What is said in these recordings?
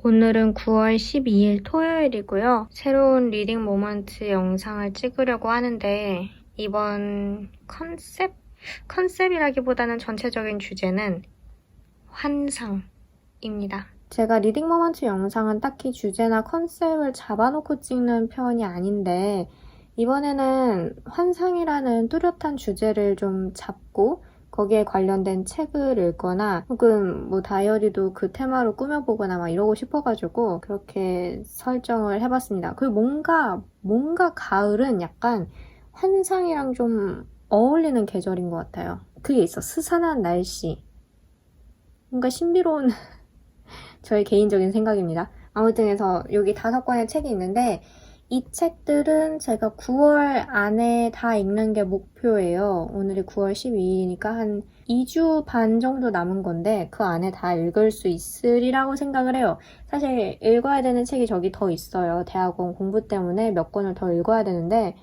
오늘은 9월 12일 토요일이고요. 새로운 리딩 모먼트 영상을 찍으려고 하는데 이번 컨셉이라기보다는 전체적인 주제는 환상입니다. 제가 리딩 모먼트 영상은 딱히 주제나 컨셉을 잡아놓고 찍는 편이 아닌데 이번에는 환상이라는 뚜렷한 주제를 좀 잡고 거기에 관련된 책을 읽거나 혹은 뭐 다이어리도 그 테마로 꾸며보거나 막 이러고 싶어가지고 그렇게 설정을 해봤습니다. 그리고 뭔가 가을은 약간 환상이랑 좀 어울리는 계절인 것 같아요. 그게 있어. 스산한 날씨. 뭔가 신비로운 저의 개인적인 생각입니다. 아무튼 해서 여기 5권의 책이 있는데 이 책들은 제가 9월 안에 다 읽는 게 목표예요. 오늘이 9월 12일이니까 한 2주 반 정도 남은 건데 그 안에 다 읽을 수 있으리라고 생각을 해요. 사실 읽어야 되는 책이 저기 더 있어요. 대학원 공부 때문에 몇 권을 더 읽어야 되는데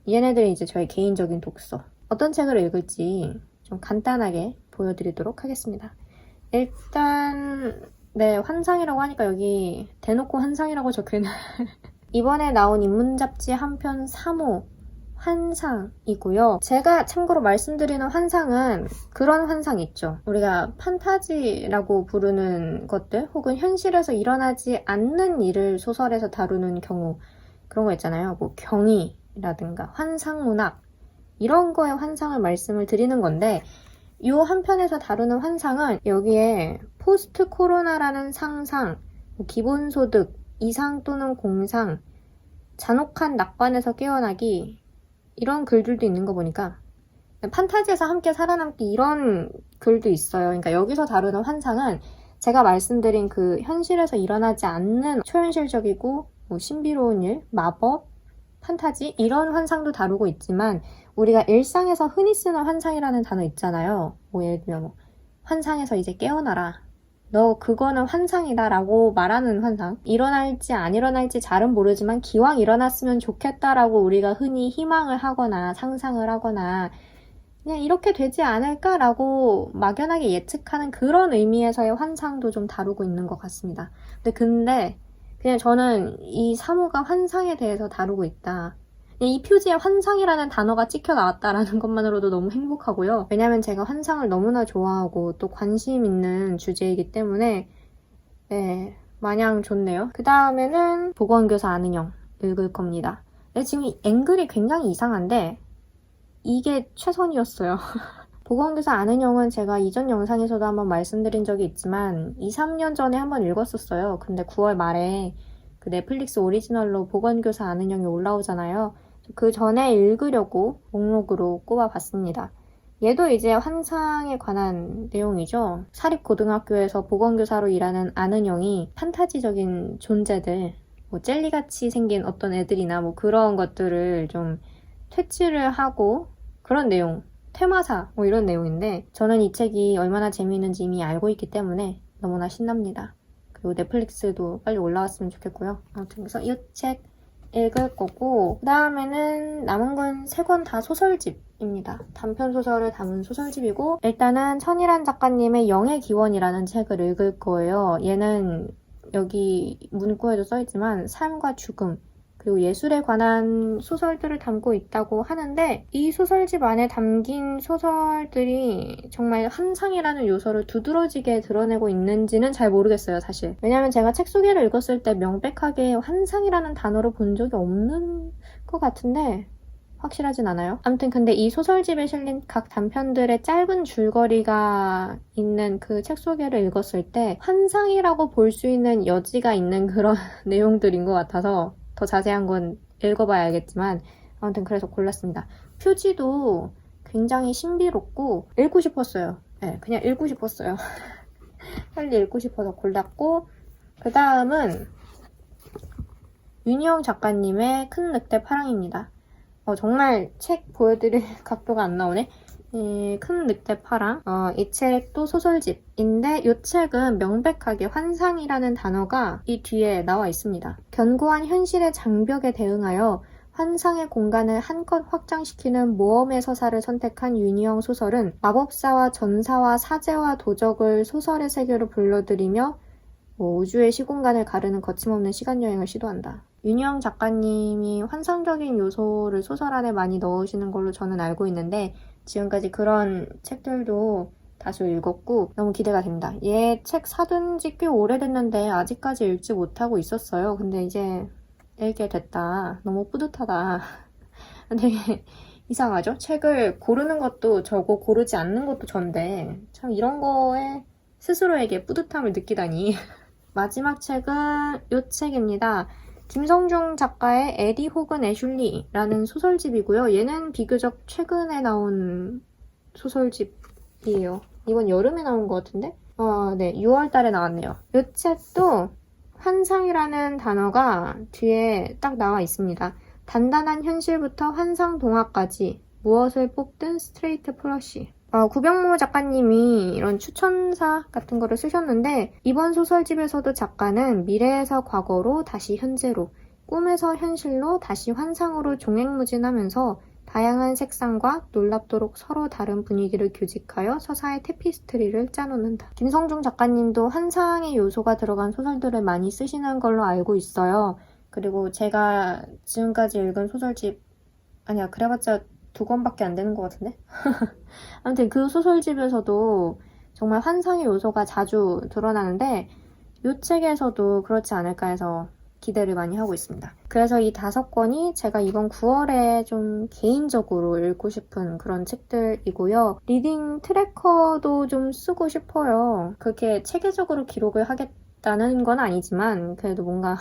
얘네들이 이제 저의 개인적인 독서. 어떤 책을 읽을지 좀 간단하게 보여드리도록 하겠습니다. 일단 환상이라고 하니까 여기 대놓고 환상이라고 적혀있는 이번에 나온 인문 잡지 한 편 3호 환상이고요. 제가 참고로 말씀드리는 환상은 그런 환상 있죠. 우리가 판타지라고 부르는 것들 혹은 현실에서 일어나지 않는 일을 소설에서 다루는 경우 그런 거 있잖아요. 뭐 경이라든가 환상문학 이런 거의 환상을 말씀을 드리는 건데 이 한 편에서 다루는 환상은 여기에 포스트 코로나라는 상상, 기본소득, 이상 또는 공상, 잔혹한 낙관에서 깨어나기 이런 글들도 있는 거 보니까 판타지에서 함께 살아남기 이런 글도 있어요. 그러니까 여기서 다루는 환상은 제가 말씀드린 그 현실에서 일어나지 않는 초현실적이고 뭐 신비로운 일, 마법, 판타지 이런 환상도 다루고 있지만 우리가 일상에서 흔히 쓰는 환상이라는 단어 있잖아요. 뭐 예를 들면 뭐 환상에서 이제 깨어나라. 너 그거는 환상이다 라고 말하는 환상. 일어날지 안 일어날지 잘은 모르지만 기왕 일어났으면 좋겠다라고 우리가 흔히 희망을 하거나 상상을 하거나 그냥 이렇게 되지 않을까라고 막연하게 예측하는 그런 의미에서의 환상도 좀 다루고 있는 것 같습니다. 근데 그냥 저는 이 3호가 환상에 대해서 다루고 있다. 이 표지에 환상이라는 단어가 찍혀 나왔다라는 것만으로도 너무 행복하고요. 왜냐면 제가 환상을 너무나 좋아하고 또 관심 있는 주제이기 때문에 마냥 좋네요. 그 다음에는 보건교사 아는영 읽을 겁니다. 지금 이 앵글이 굉장히 이상한데 이게 최선이었어요. 보건교사 아는영은 제가 이전 영상에서도 한번 말씀드린 적이 있지만 2, 3년 전에 한번 읽었었어요. 근데 9월 말에 그 넷플릭스 오리지널로 보건교사 아는영이 올라오잖아요. 그 전에 읽으려고 목록으로 꼽아봤습니다. 얘도 이제 환상에 관한 내용이죠. 사립고등학교에서 보건교사로 일하는 아는영이 판타지적인 존재들, 뭐 젤리같이 생긴 어떤 애들이나 뭐 그런 것들을 좀 퇴치를 하고 그런 내용, 퇴마사 뭐 이런 내용인데 저는 이 책이 얼마나 재미있는지 이미 알고 있기 때문에 너무나 신납니다. 그리고 넷플릭스도 빨리 올라왔으면 좋겠고요. 아무튼 그래서 이 책 읽을 거고 그 다음에는 남은 건 3권 다 소설집입니다. 단편 소설을 담은 소설집이고 일단은 천일환 작가님의 영의 기원이라는 책을 읽을 거예요. 얘는 여기 문구에도 써있지만 삶과 죽음 그리고 예술에 관한 소설들을 담고 있다고 하는데 이 소설집 안에 담긴 소설들이 정말 환상이라는 요소를 두드러지게 드러내고 있는지는 잘 모르겠어요, 사실. 왜냐면 제가 책 소개를 읽었을 때 명백하게 환상이라는 단어를 본 적이 없는 것 같은데 확실하진 않아요. 아무튼 근데 이 소설집에 실린 각 단편들의 짧은 줄거리가 있는 그 책 소개를 읽었을 때 환상이라고 볼 수 있는 여지가 있는 그런 내용들인 것 같아서 더 자세한 건 읽어봐야 알겠지만 아무튼 그래서 골랐습니다. 표지도 굉장히 신비롭고 읽고 싶었어요. 그냥 읽고 싶었어요. 빨리 읽고 싶어서 골랐고 그 다음은 윤희영 작가님의 큰 늑대 파랑입니다. 정말 책 보여드릴 각도가 안 나오네. 큰 늑대 파랑. 이 책도 소설집인데 이 책은 명백하게 환상이라는 단어가 이 뒤에 나와 있습니다. 견고한 현실의 장벽에 대응하여 환상의 공간을 한껏 확장시키는 모험의 서사를 선택한 윤희영 소설은 마법사와 전사와 사제와 도적을 소설의 세계로 불러들이며 뭐 우주의 시공간을 가르는 거침없는 시간여행을 시도한다. 윤희영 작가님이 환상적인 요소를 소설 안에 많이 넣으시는 걸로 저는 알고 있는데 지금까지 그런 책들도 다시 읽었고 너무 기대가 됩니다. 얘 책 사둔 지 꽤 오래됐는데 아직까지 읽지 못하고 있었어요. 근데 이제 읽게 됐다. 너무 뿌듯하다. 되게 이상하죠? 책을 고르는 것도 저고 고르지 않는 것도 전데 참 이런 거에 스스로에게 뿌듯함을 느끼다니. 마지막 책은 이 책입니다. 김성중 작가의 에디 혹은 애슐리라는 소설집이고요. 얘는 비교적 최근에 나온 소설집이에요. 이번 여름에 나온 것 같은데? 네, 6월 달에 나왔네요. 이 책도 환상이라는 단어가 뒤에 딱 나와 있습니다. 단단한 현실부터 환상 동화까지 무엇을 뽑든 스트레이트 플러시. 구병모 작가님이 이런 추천사 같은 거를 쓰셨는데 이번 소설집에서도 작가는 미래에서 과거로 다시 현재로, 꿈에서 현실로 다시 환상으로 종횡무진하면서 다양한 색상과 놀랍도록 서로 다른 분위기를 교직하여 서사의 테피스트리를 짜놓는다. 김성중 작가님도 환상의 요소가 들어간 소설들을 많이 쓰시는 걸로 알고 있어요. 그리고 제가 지금까지 읽은 소설집, 아니야, 그래봤자 2권밖에 안 되는 것 같은데? 아무튼 그 소설집에서도 정말 환상의 요소가 자주 드러나는데 이 책에서도 그렇지 않을까 해서 기대를 많이 하고 있습니다. 그래서 이 5권이 제가 이번 9월에 좀 개인적으로 읽고 싶은 그런 책들이고요. 리딩 트래커도 좀 쓰고 싶어요. 그렇게 체계적으로 기록을 하겠다는 건 아니지만 그래도 뭔가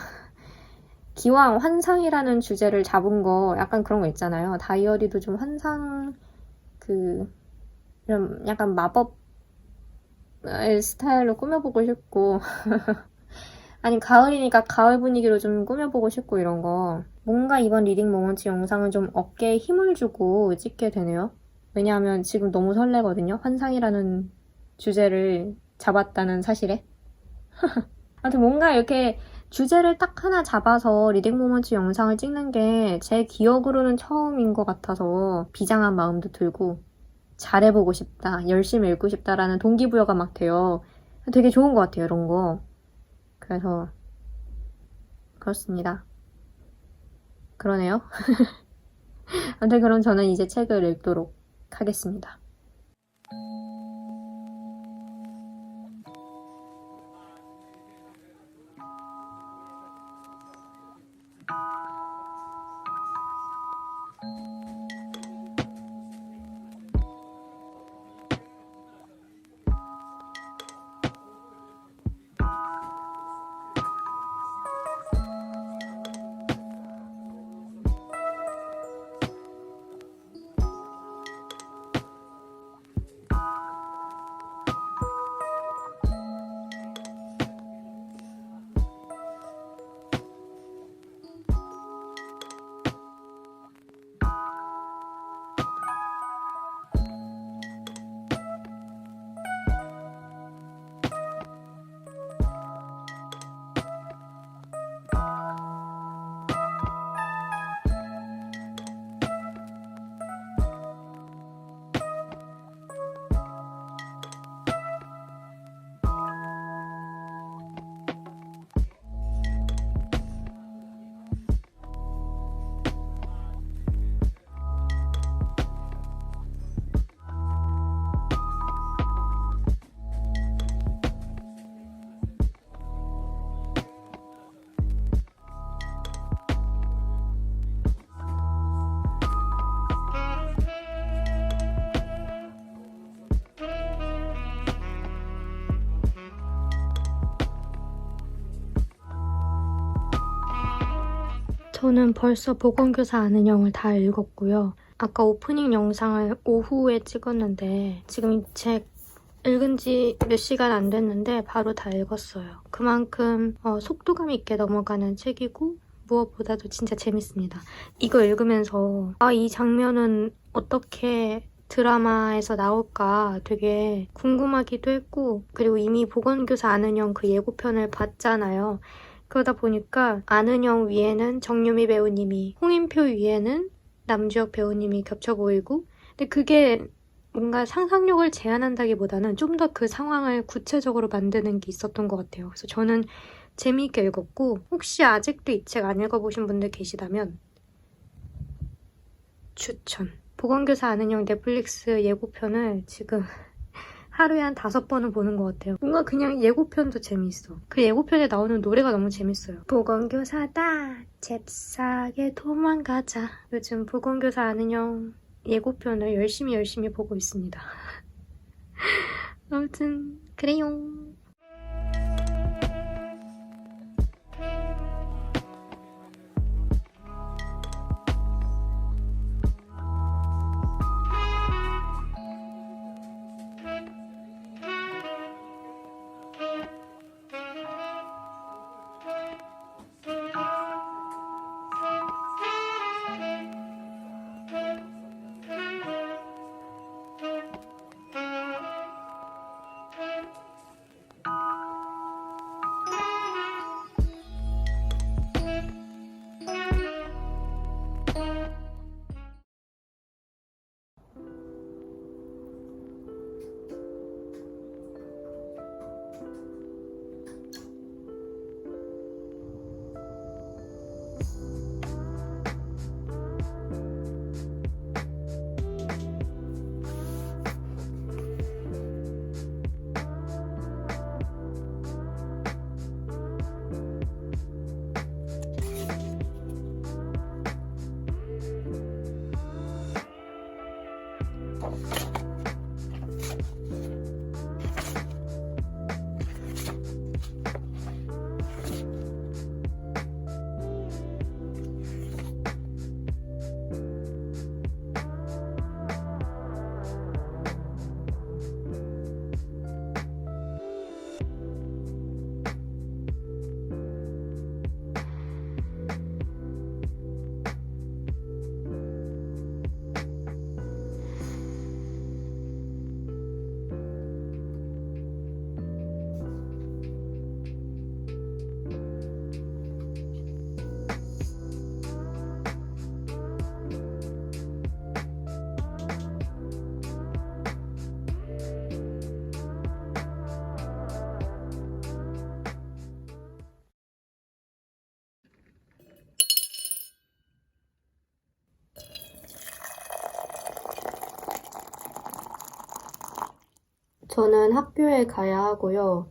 기왕 환상이라는 주제를 잡은 거 약간 그런 거 있잖아요. 다이어리도 좀 환상 이런 약간 마법 스타일로 꾸며보고 싶고 아니 가을이니까 가을 분위기로 좀 꾸며보고 싶고 이런 거. 뭔가 이번 리딩 모먼트 영상은 좀 어깨에 힘을 주고 찍게 되네요. 왜냐하면 지금 너무 설레거든요. 환상이라는 주제를 잡았다는 사실에. 아무튼 뭔가 이렇게 주제를 딱 하나 잡아서 리딩 모먼트 영상을 찍는 게 제 기억으로는 처음인 것 같아서 비장한 마음도 들고 잘해보고 싶다, 열심히 읽고 싶다라는 동기부여가 막 돼요. 되게 좋은 것 같아요, 이런 거. 그래서 그렇습니다. 그러네요. 아무튼 그럼 저는 이제 책을 읽도록 하겠습니다. 저는 벌써 보건교사 아는 영을 다 읽었고요. 아까 오프닝 영상을 오후에 찍었는데 지금 이 책 읽은 지 몇 시간 안 됐는데 바로 다 읽었어요. 그만큼 속도감 있게 넘어가는 책이고 무엇보다도 진짜 재밌습니다. 이거 읽으면서 이 장면은 어떻게 드라마에서 나올까 되게 궁금하기도 했고 그리고 이미 보건교사 아는 영 그 예고편을 봤잖아요. 그러다 보니까 아는영 위에는 정유미 배우님이, 홍인표 위에는 남주혁 배우님이 겹쳐 보이고 근데 그게 뭔가 상상력을 제한한다기보다는 좀 더 그 상황을 구체적으로 만드는 게 있었던 것 같아요. 그래서 저는 재미있게 읽었고, 혹시 아직도 이 책 안 읽어보신 분들 계시다면 추천! 보건교사 아는 형 넷플릭스 예고편을 지금 하루에 한 5번은 보는 것 같아요. 뭔가 그냥 예고편도 재밌어. 그 예고편에 나오는 노래가 너무 재밌어요. 보건교사다 잽싸게 도망가자. 요즘 보건교사 아는 형 예고편을 열심히 보고 있습니다. 아무튼 그래요. 저는 학교에 가야 하고요.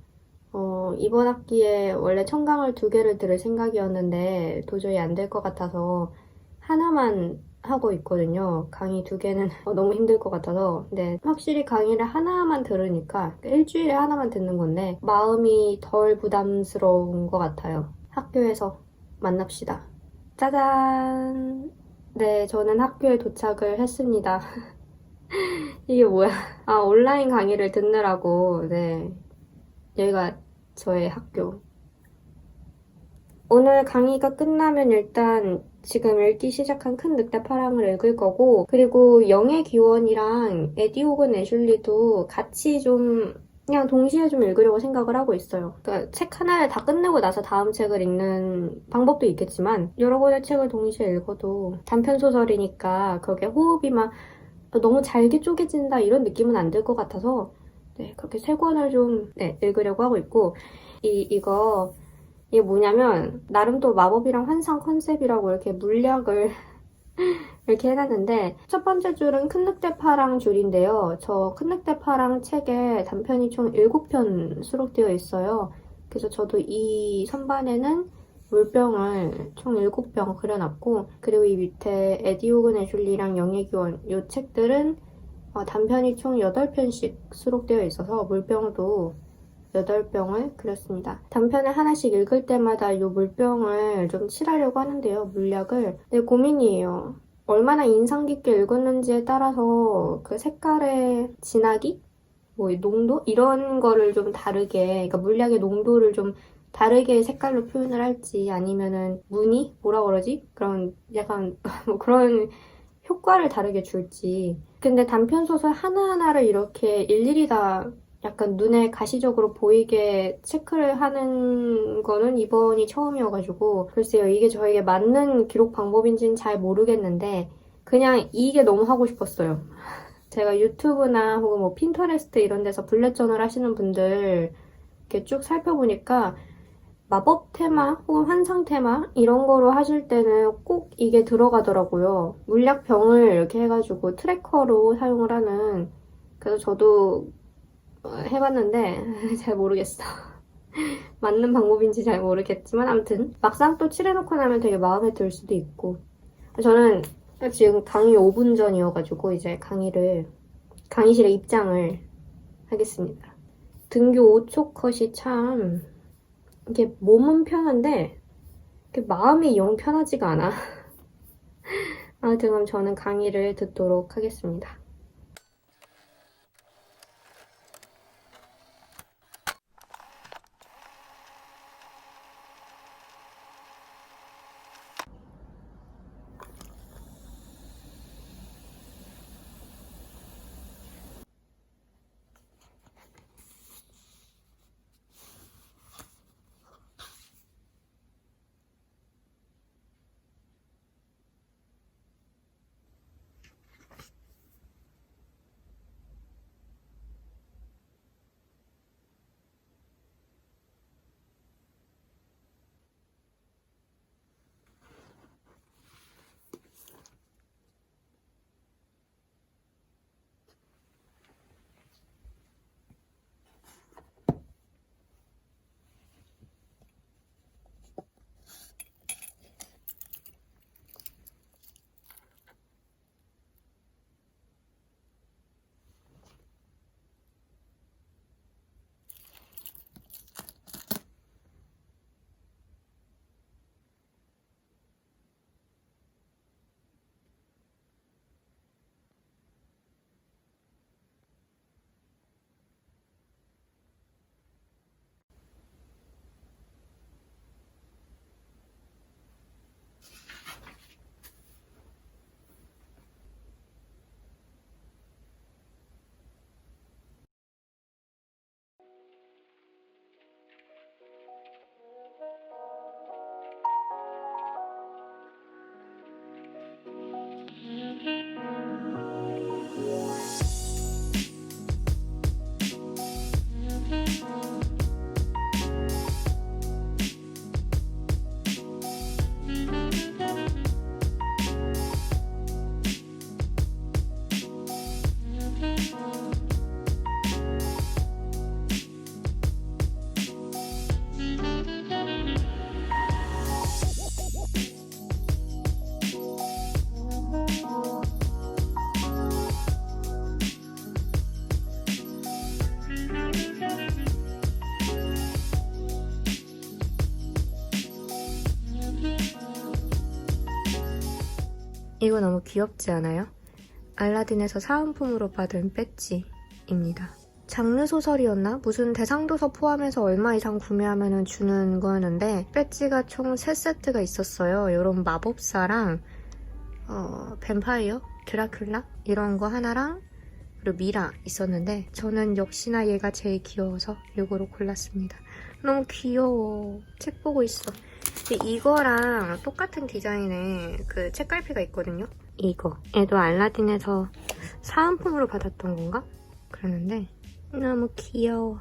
이번 학기에 원래 청강을 2개를 들을 생각이었는데 도저히 안 될 것 같아서 하나만 하고 있거든요. 강의 2개는 너무 힘들 것 같아서. 근데 확실히 강의를 하나만 들으니까 일주일에 하나만 듣는 건데 마음이 덜 부담스러운 것 같아요. 학교에서 만납시다. 짜잔! 네, 저는 학교에 도착을 했습니다. 이게 뭐야? 아, 온라인 강의를 듣느라고. 네. 여기가 저의 학교. 오늘 강의가 끝나면 일단 지금 읽기 시작한 큰 늑대 파랑을 읽을 거고, 그리고 영의 기원이랑 에디 혹은 애슐리도 같이 좀 그냥 동시에 좀 읽으려고 생각을 하고 있어요. 그러니까 책 하나를 다 끝내고 나서 다음 책을 읽는 방법도 있겠지만 여러 권의 책을 동시에 읽어도 단편 소설이니까 그게 호흡이 막 너무 잘게 쪼개진다 이런 느낌은 안 들 것 같아서 네, 그렇게 3권을 좀 읽으려고 하고 있고 이게 뭐냐면 나름 또 마법이랑 환상 컨셉이라고 이렇게 물약을 이렇게 해놨는데 첫 번째 줄은 큰 늑대파랑 줄인데요. 저 큰 늑대파랑 책에 단편이 총 7편 수록되어 있어요. 그래서 저도 이 선반에는 물병을 총 7병 그려놨고, 그리고 이 밑에 에디 호근 애슐리랑 영의 기원 이 책들은 단편이 총 8편씩 수록되어 있어서 물병도 8병을 그렸습니다. 단편을 하나씩 읽을 때마다 이 물병을 좀 칠하려고 하는데요. 물약을. 네, 고민이에요. 얼마나 인상 깊게 읽었는지에 따라서 그 색깔의 진하기? 뭐 농도? 이런 거를 좀 다르게, 그러니까 물약의 농도를 좀 다르게 색깔로 표현을 할지, 아니면은 무늬? 뭐라 그러지? 그런 약간 뭐 그런 효과를 다르게 줄지. 근데 단편 소설 하나하나를 이렇게 일일이 다 약간 눈에 가시적으로 보이게 체크를 하는 거는 이번이 처음이어가지고 글쎄요, 이게 저에게 맞는 기록 방법인지는 잘 모르겠는데 그냥 이게 너무 하고 싶었어요. 제가 유튜브나 혹은 뭐 핀터레스트 이런 데서 블렛 저널 하시는 분들 이렇게 쭉 살펴보니까 마법 테마 혹은 환상 테마 이런 거로 하실 때는 꼭 이게 들어가더라고요. 물약병을 이렇게 해가지고 트래커로 사용을 하는. 그래서 저도 해봤는데 잘 모르겠어. 맞는 방법인지 잘 모르겠지만 아무튼 막상 또 칠해놓고 나면 되게 마음에 들 수도 있고. 저는 지금 강의 5분 전이어가지고 이제 강의실에 입장을 하겠습니다. 등교 5초 컷이 참 이게 몸은 편한데 마음이 영 편하지가 않아. 아무튼 그럼 저는 강의를 듣도록 하겠습니다. 이거 너무 귀엽지 않아요? 알라딘에서 사은품으로 받은 배지입니다. 장르 소설이었나? 무슨 대상도서 포함해서 얼마 이상 구매하면 주는 거였는데 배지가 총 3세트가 있었어요. 이런 마법사랑 뱀파이어? 드라큘라? 이런 거 하나랑 그리고 미라 있었는데 저는 역시나 얘가 제일 귀여워서 이거로 골랐습니다. 너무 귀여워. 책 보고 있어. 근데 이거랑 똑같은 디자인의 그 책갈피가 있거든요. 이거. 얘도 알라딘에서 사은품으로 받았던 건가? 그랬는데 너무 귀여워.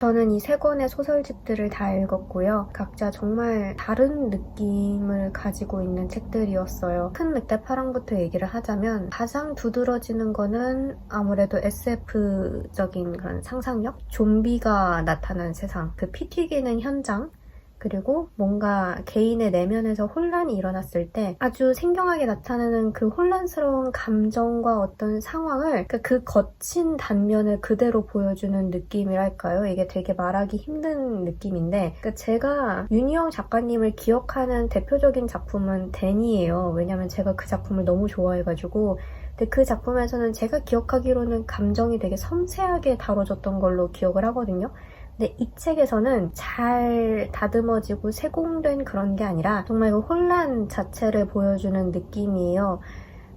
저는 이 세 권의 소설집들을 다 읽었고요. 각자 정말 다른 느낌을 가지고 있는 책들이었어요. 큰 늑대파랑부터 얘기를 하자면 가장 두드러지는 거는 아무래도 SF적인 그런 상상력? 좀비가 나타난 세상, 그 피 튀기는 현장, 그리고 뭔가 개인의 내면에서 혼란이 일어났을 때 아주 생경하게 나타나는 그 혼란스러운 감정과 어떤 상황을 그 거친 단면을 그대로 보여주는 느낌이랄까요? 이게 되게 말하기 힘든 느낌인데 제가 윤희영 작가님을 기억하는 대표적인 작품은 댄이에요. 왜냐면 제가 그 작품을 너무 좋아해가지고 근데 그 작품에서는 제가 기억하기로는 감정이 되게 섬세하게 다뤄졌던 걸로 기억을 하거든요. 근데 이 책에서는 잘 다듬어지고 세공된 그런 게 아니라 정말 그 혼란 자체를 보여주는 느낌이에요.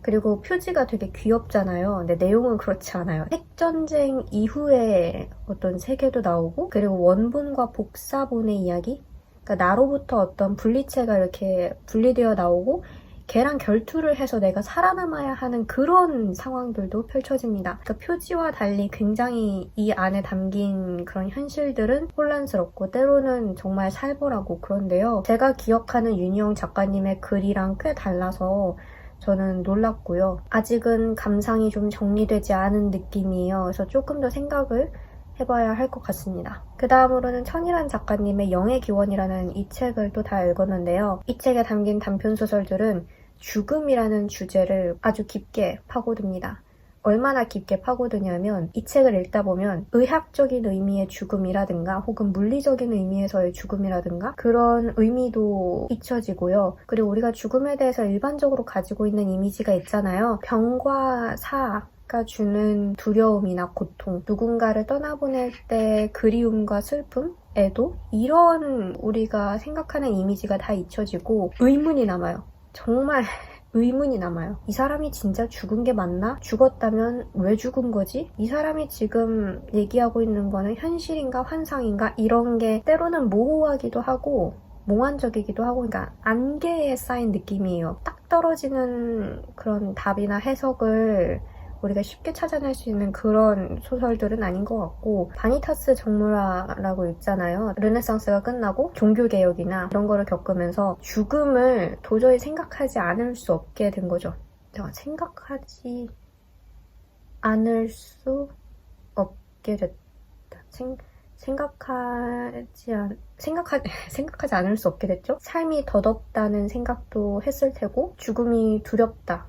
그리고 표지가 되게 귀엽잖아요. 근데 내용은 그렇지 않아요. 핵전쟁 이후의 어떤 세계도 나오고 그리고 원본과 복사본의 이야기? 그러니까 나로부터 어떤 분리체가 이렇게 분리되어 나오고 걔랑 결투를 해서 내가 살아남아야 하는 그런 상황들도 펼쳐집니다. 그러니까 표지와 달리 굉장히 이 안에 담긴 그런 현실들은 혼란스럽고 때로는 정말 살벌하고 그런데요. 제가 기억하는 윤희영 작가님의 글이랑 꽤 달라서 저는 놀랐고요. 아직은 감상이 좀 정리되지 않은 느낌이에요. 그래서 조금 더 생각을 해봐야 할 것 같습니다. 그 다음으로는 천일환 작가님의 영의 기원이라는 이 책을 또 다 읽었는데요. 이 책에 담긴 단편소설들은 죽음이라는 주제를 아주 깊게 파고듭니다. 얼마나 깊게 파고드냐면 이 책을 읽다 보면 의학적인 의미의 죽음이라든가 혹은 물리적인 의미에서의 죽음이라든가 그런 의미도 잊혀지고요. 그리고 우리가 죽음에 대해서 일반적으로 가지고 있는 이미지가 있잖아요. 병과 사가 주는 두려움이나 고통, 누군가를 떠나보낼 때 그리움과 슬픔, 애도 이런 우리가 생각하는 이미지가 다 잊혀지고 의문이 남아요. 정말 의문이 남아요. 이 사람이 진짜 죽은 게 맞나? 죽었다면 왜 죽은 거지? 이 사람이 지금 얘기하고 있는 거는 현실인가 환상인가? 이런 게 때로는 모호하기도 하고 몽환적이기도 하고 그러니까 안개에 쌓인 느낌이에요. 딱 떨어지는 그런 답이나 해석을 우리가 쉽게 찾아낼 수 있는 그런 소설들은 아닌 것 같고 바니타스 정무라라고 있잖아요. 르네상스가 끝나고 종교개혁이나 이런 거를 겪으면서 죽음을 도저히 생각하지 않을 수 없게 된 거죠. 생각하지 않을 수 없게 됐다. 생각하지 않을 수 없게 됐죠. 삶이 덧없다는 생각도 했을 테고 죽음이 두렵다.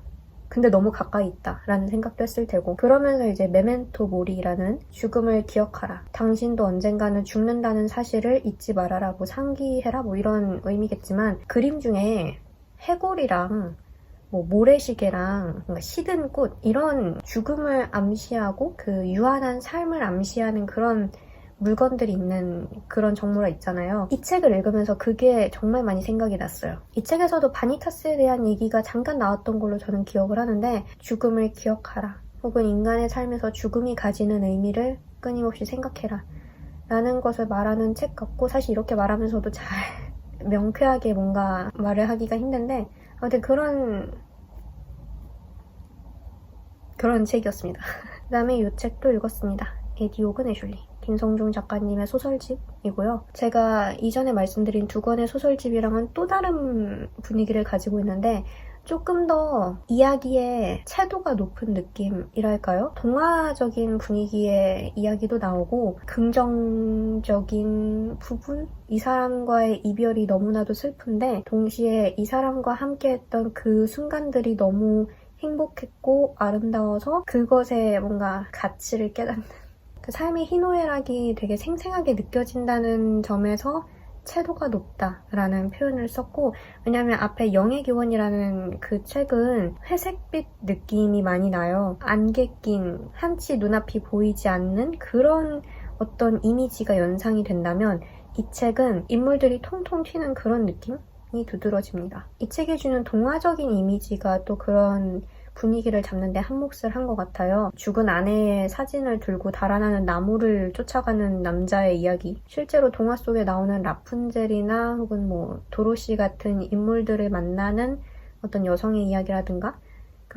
근데 너무 가까이 있다 라는 생각도 했을 테고 그러면서 이제 메멘토 모리라는 죽음을 기억하라. 당신도 언젠가는 죽는다는 사실을 잊지 말아라. 뭐 상기해라 뭐 이런 의미겠지만 그림 중에 해골이랑 뭐 모래시계랑 뭔가 시든 꽃 이런 죽음을 암시하고 그 유한한 삶을 암시하는 그런 물건들이 있는 그런 정모라 있잖아요. 이 책을 읽으면서 그게 정말 많이 생각이 났어요. 이 책에서도 바니타스에 대한 얘기가 잠깐 나왔던 걸로 저는 기억을 하는데 죽음을 기억하라. 혹은 인간의 삶에서 죽음이 가지는 의미를 끊임없이 생각해라. 라는 것을 말하는 책 같고 사실 이렇게 말하면서도 잘 명쾌하게 뭔가 말을 하기가 힘든데 아무튼 그런 책이었습니다. 그 다음에 이 책도 읽었습니다. 에디오그 내슐리. 김성중 작가님의 소설집이고요. 제가 이전에 말씀드린 두 권의 소설집이랑은 또 다른 분위기를 가지고 있는데 조금 더 이야기의 채도가 높은 느낌이랄까요? 동화적인 분위기의 이야기도 나오고 긍정적인 부분? 이 사람과의 이별이 너무나도 슬픈데 동시에 이 사람과 함께했던 그 순간들이 너무 행복했고 아름다워서 그것에 뭔가 가치를 깨닫는 그 삶의 희노애락이 되게 생생하게 느껴진다는 점에서 채도가 높다라는 표현을 썼고 왜냐하면 앞에 영의 기원이라는 그 책은 회색빛 느낌이 많이 나요. 안개 낀 한치 눈앞이 보이지 않는 그런 어떤 이미지가 연상이 된다면 이 책은 인물들이 통통 튀는 그런 느낌이 두드러집니다. 이 책이 주는 동화적인 이미지가 또 그런 분위기를 잡는데 한몫을 한 것 같아요. 죽은 아내의 사진을 들고 달아나는 나무를 쫓아가는 남자의 이야기. 실제로 동화 속에 나오는 라푼젤이나 혹은 뭐 도로시 같은 인물들을 만나는 어떤 여성의 이야기라든가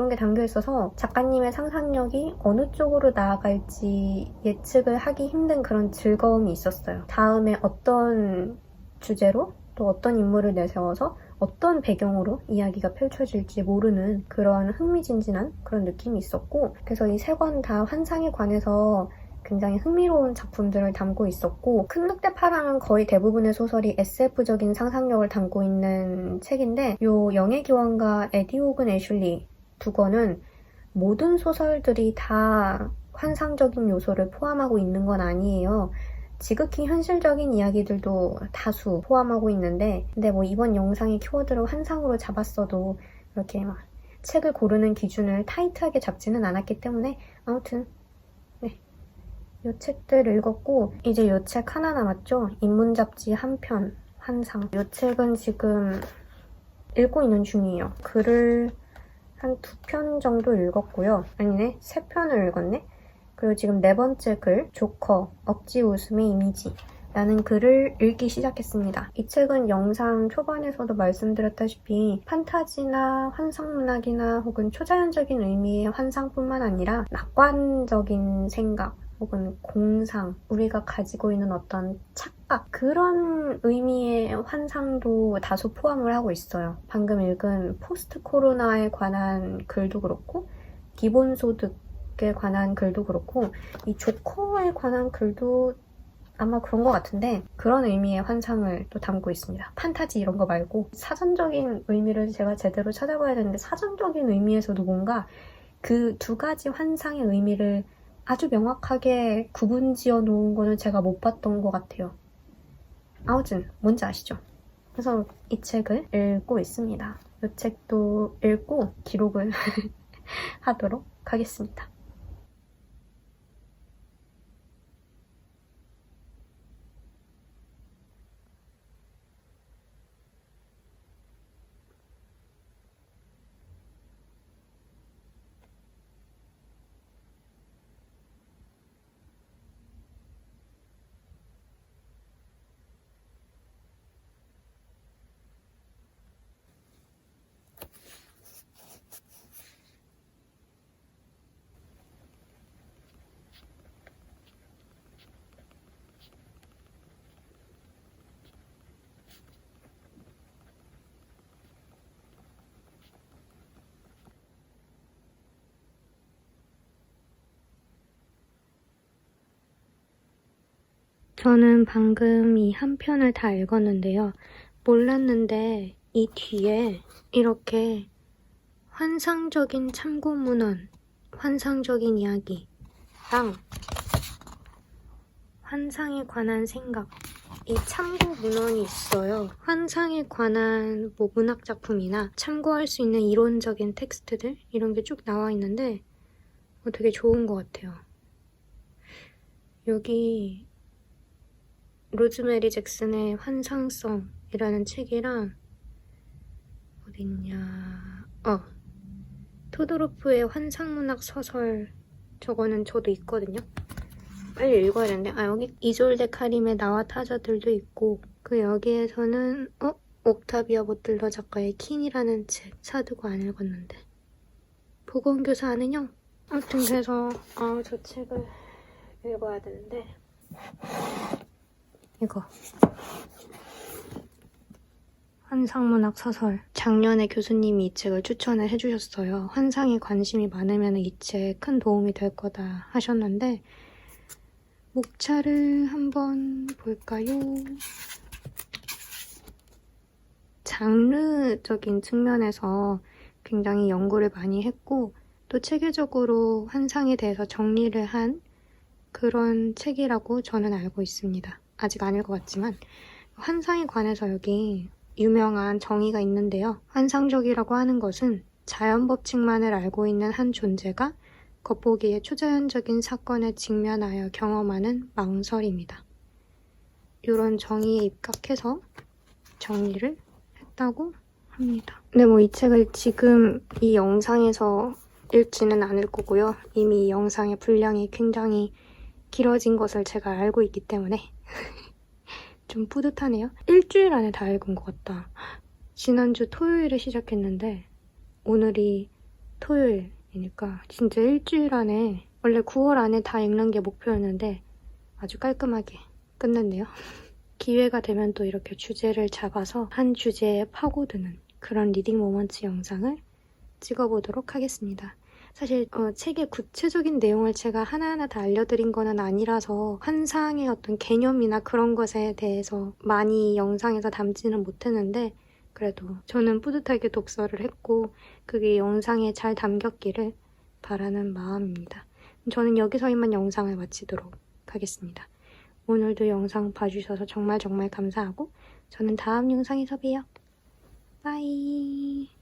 그런 게 담겨 있어서 작가님의 상상력이 어느 쪽으로 나아갈지 예측을 하기 힘든 그런 즐거움이 있었어요. 다음에 어떤 주제로 또 어떤 인물을 내세워서 어떤 배경으로 이야기가 펼쳐질지 모르는 그런 흥미진진한 그런 느낌이 있었고, 그래서 이 세 권 다 환상에 관해서 굉장히 흥미로운 작품들을 담고 있었고, 큰 늑대 파랑은 거의 대부분의 소설이 SF적인 상상력을 담고 있는 책인데, 요 영의 기원과 에디 호근 애슐리 두 권은 모든 소설들이 다 환상적인 요소를 포함하고 있는 건 아니에요. 지극히 현실적인 이야기들도 다수 포함하고 있는데, 근데 뭐 이번 영상의 키워드를 환상으로 잡았어도 이렇게 막 책을 고르는 기준을 타이트하게 잡지는 않았기 때문에 아무튼 네, 이 책들 읽었고, 이제 이 책 하나 남았죠? 인문잡지 한 편, 환상. 이 책은 지금 읽고 있는 중이에요. 글을 한 2편 정도 읽었고요. 아니네, 3편을 읽었네? 그리고 지금 4번째 글, 조커, 억지 웃음의 이미지 라는 글을 읽기 시작했습니다. 이 책은 영상 초반에서도 말씀드렸다시피 판타지나 환상문학이나 혹은 초자연적인 의미의 환상뿐만 아니라 낙관적인 생각 혹은 공상, 우리가 가지고 있는 어떤 착각, 그런 의미의 환상도 다소 포함을 하고 있어요. 방금 읽은 포스트 코로나에 관한 글도 그렇고 기본소득에 관한 글도 그렇고 이 조커에 관한 글도 아마 그런 것 같은데, 그런 의미의 환상을 또 담고 있습니다. 판타지 이런 거 말고 사전적인 의미를 제가 제대로 찾아봐야 되는데, 사전적인 의미에서도 뭔가 그 두 가지 환상의 의미를 아주 명확하게 구분지어 놓은 거는 제가 못 봤던 것 같아요. 아무튼 뭔지 아시죠? 그래서 이 책을 읽고 있습니다. 이 책도 읽고 기록을 하도록 하겠습니다. 저는 방금 이 한 편을 다 읽었는데요. 몰랐는데 이 뒤에 이렇게 환상적인 참고문헌, 환상적인 이야기랑 환상에 관한 생각, 이 참고문헌이 있어요. 환상에 관한 뭐 문학작품이나 참고할 수 있는 이론적인 텍스트들 이런 게 쭉 나와 있는데 되게 좋은 것 같아요. 여기 로즈메리 잭슨의 환상성이라는 책이랑 어딨냐, 토도로프의 환상문학 소설, 저거는 저도 있거든요. 빨리 읽어야 되는데, 여기 이졸데 카림의 나와 타자들도 있고, 그 여기에서는 옥타비아 보틀러 작가의 킨이라는 책 사두고 안 읽었는데, 보건교사 아는요? 아무튼 그래서 저 책을 읽어야 되는데, 이거 환상문학 소설. 작년에 교수님이 이 책을 추천을 해주셨어요. 환상에 관심이 많으면 이 책 큰 도움이 될 거다 하셨는데, 목차를 한번 볼까요? 장르적인 측면에서 굉장히 연구를 많이 했고, 또 체계적으로 환상에 대해서 정리를 한 그런 책이라고 저는 알고 있습니다. 아직 안 읽어봤지만 환상에 관해서 여기 유명한 정의가 있는데요. 환상적이라고 하는 것은 자연 법칙만을 알고 있는 한 존재가 겉보기에 초자연적인 사건에 직면하여 경험하는 망설입니다. 이런 정의에 입각해서 정리를 했다고 합니다. 근데 뭐 이 책을 지금 이 영상에서 읽지는 않을 거고요. 이미 이 영상의 분량이 굉장히 길어진 것을 제가 알고 있기 때문에 좀 뿌듯하네요. 일주일 안에 다 읽은 것 같다. 지난주 토요일에 시작했는데 오늘이 토요일이니까 진짜 일주일 안에, 원래 9월 안에 다 읽는 게 목표였는데 아주 깔끔하게 끝냈네요. 기회가 되면 또 이렇게 주제를 잡아서 한 주제에 파고드는 그런 리딩 모먼트 영상을 찍어보도록 하겠습니다. 사실 책의 구체적인 내용을 제가 하나하나 다 알려드린 거는 아니라서 환상의 어떤 개념이나 그런 것에 대해서 많이 영상에서 담지는 못했는데, 그래도 저는 뿌듯하게 독서를 했고 그게 영상에 잘 담겼기를 바라는 마음입니다. 저는 여기서 이만 영상을 마치도록 하겠습니다. 오늘도 영상 봐주셔서 정말 감사하고 저는 다음 영상에서 봬요. 바이.